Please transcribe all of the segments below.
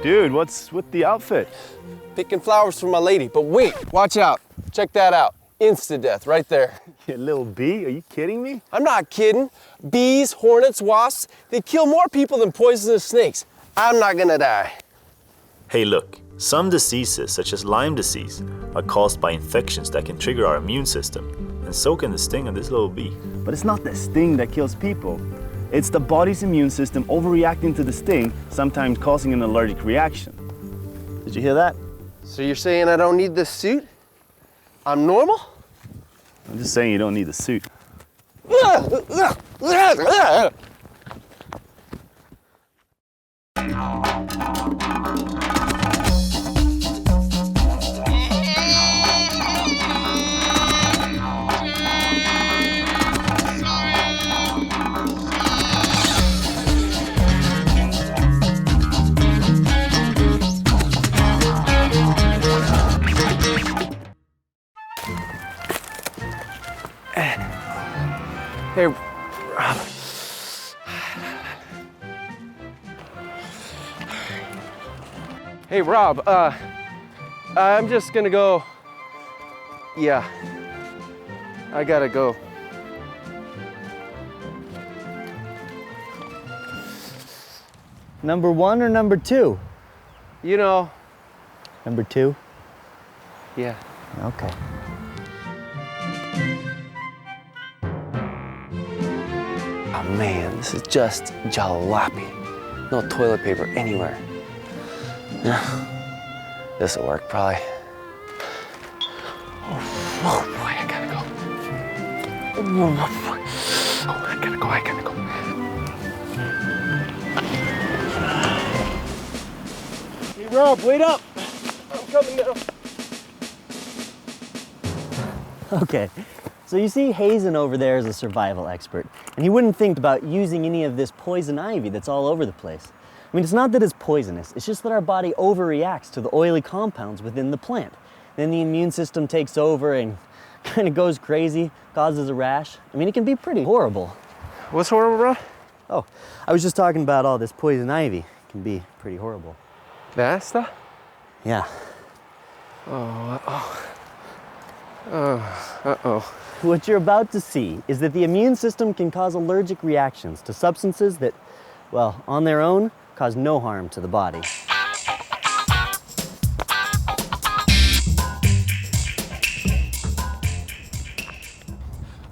Dude, what's with the outfit? Picking flowers for my lady, but wait, watch out. Check that out. Instant death right there. You little bee, are you kidding me? I'm not kidding. Bees, hornets, wasps, they kill more people than poisonous snakes. I'm not gonna die. Hey look, some diseases such as Lyme disease are caused by infections that can trigger our immune system, and so can the sting of this little bee. But it's not the sting that kills people. It's the body's immune system overreacting to the sting, sometimes causing an allergic reaction. Did you hear that? So you're saying I don't need this suit? I'm normal? I'm just saying you don't need the suit. Hey, Rob. Hey, Rob, I'm just gonna go. Yeah, I gotta go. Number 1 or number 2? You know. Number 2? Yeah. Okay. Oh man, this is just jalopy. No toilet paper anywhere. Yeah, this'll work probably. Oh boy, I gotta go. Oh, I gotta go. Hey Rob, wait up. I'm coming now. Okay, so you see Hazen over there is a survival expert, and he wouldn't think about using any of this poison ivy that's all over the place. I mean, it's not that it's poisonous, it's just that our body overreacts to the oily compounds within the plant. Then the immune system takes over and kind of goes crazy, causes a rash. I mean, it can be pretty horrible. What's horrible, bro? Oh, I was just talking about all this poison ivy. It can be pretty horrible. That stuff? Yeah. What you're about to see is that the immune system can cause allergic reactions to substances that, well, on their own, cause no harm to the body.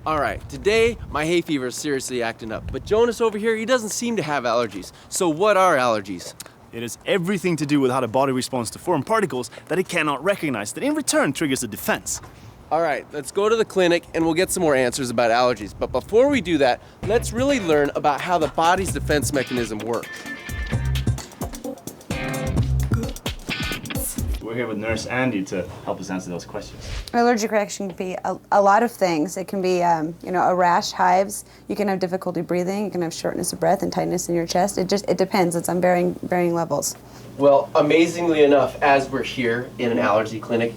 All right, today my hay fever is seriously acting up, but Jonas over here, he doesn't seem to have allergies. So what are allergies? It has everything to do with how the body responds to foreign particles that it cannot recognize, that in return triggers a defense. All right, let's go to the clinic and we'll get some more answers about allergies. But before we do that, let's really learn about how the body's defense mechanism works. We're here with Nurse Andy to help us answer those questions. An allergic reaction can be a lot of things. It can be, a rash, hives. You can have difficulty breathing. You can have shortness of breath and tightness in your chest. It depends. It's on varying levels. Well, amazingly enough, as we're here in an allergy clinic,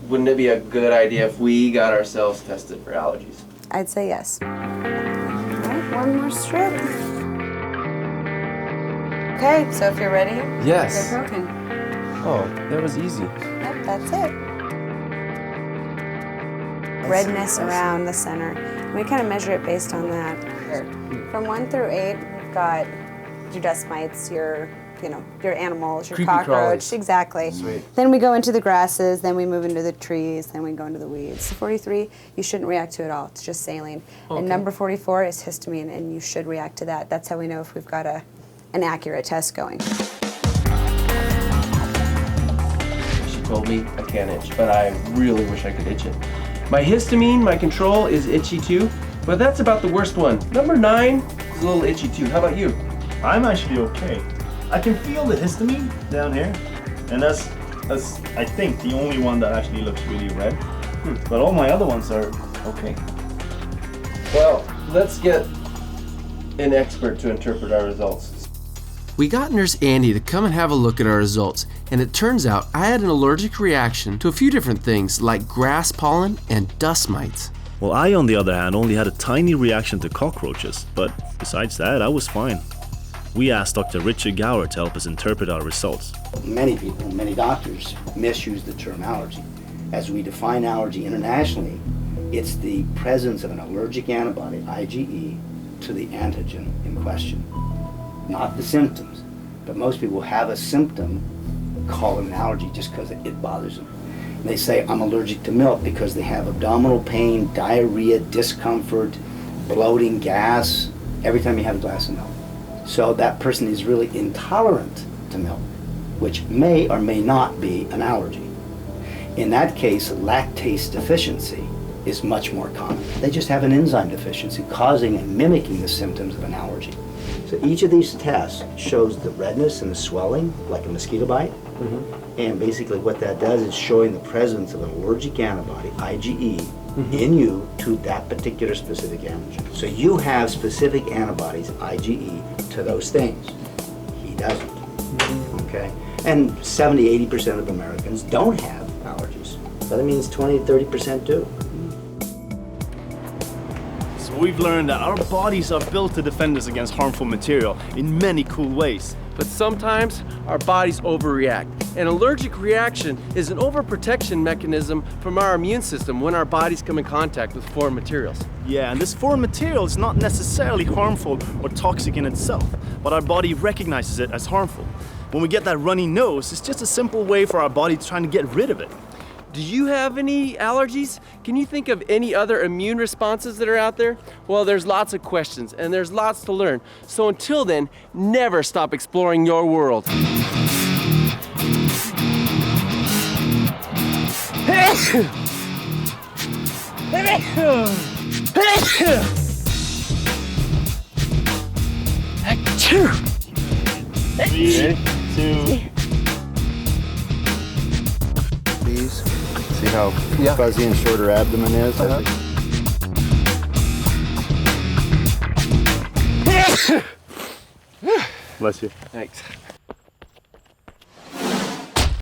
wouldn't it be a good idea if we got ourselves tested for allergies? I'd say yes. All right, one more strip. Okay, so if you're ready, Yes. get broken. Oh, that was easy. Yep, that's it. Redness around the center. And we kind of measure it based on that. From 1 through 8, we've got your dust mites, your animals, your Creepy cockroach. crawlies. Exactly. Sweet. Then we go into the grasses, then we move into the trees, then we go into the weeds. 43, you shouldn't react to at all. It's just saline. Okay. And number 44 is histamine, and you should react to that. That's how we know if we've got an accurate test going. She told me I can't itch, but I really wish I could itch it. My histamine, my control is itchy too, but that's about the worst one. Number 9 is a little itchy too. How about you? I'm actually okay. I can feel the histamine down here, and that's I think the only one that actually looks really red. But all my other ones are okay. Well, let's get an expert to interpret our results. We got Nurse Andy to come and have a look at our results, and it turns out I had an allergic reaction to a few different things like grass pollen and dust mites. Well, I, on the other hand, only had a tiny reaction to cockroaches, but besides that, I was fine. We asked Dr. Richard Gower to help us interpret our results. Many people, many doctors misuse the term allergy. As we define allergy internationally, it's the presence of an allergic antibody, IgE, to the antigen in question, not the symptoms. But most people have a symptom, call it an allergy just because it bothers them. And they say, I'm allergic to milk because they have abdominal pain, diarrhea, discomfort, bloating, gas, every time you have a glass of milk. So that person is really intolerant to milk, which may or may not be an allergy. In that case, lactase deficiency is much more common. They just have an enzyme deficiency causing and mimicking the symptoms of an allergy. So each of these tests shows the redness and the swelling, like a mosquito bite. And basically what that does is showing the presence of an allergic antibody, IgE, in you to that particular specific antigen. So you have specific antibodies, IgE, to those things. He doesn't. Okay? And 70-80% of Americans don't have allergies. So that means 20-30% do. So we've learned that our bodies are built to defend us against harmful material in many cool ways. But sometimes our bodies overreact. An allergic reaction is an overprotection mechanism from our immune system when our bodies come in contact with foreign materials. Yeah, and this foreign material is not necessarily harmful or toxic in itself, but our body recognizes it as harmful. When we get that runny nose, it's just a simple way for our body to try to get rid of it. Do you have any allergies? Can you think of any other immune responses that are out there? Well, there's lots of questions and there's lots to learn. So until then, never stop exploring your world. Three, two. These, see how fuzzy and short her abdomen is? Bless you. Thanks.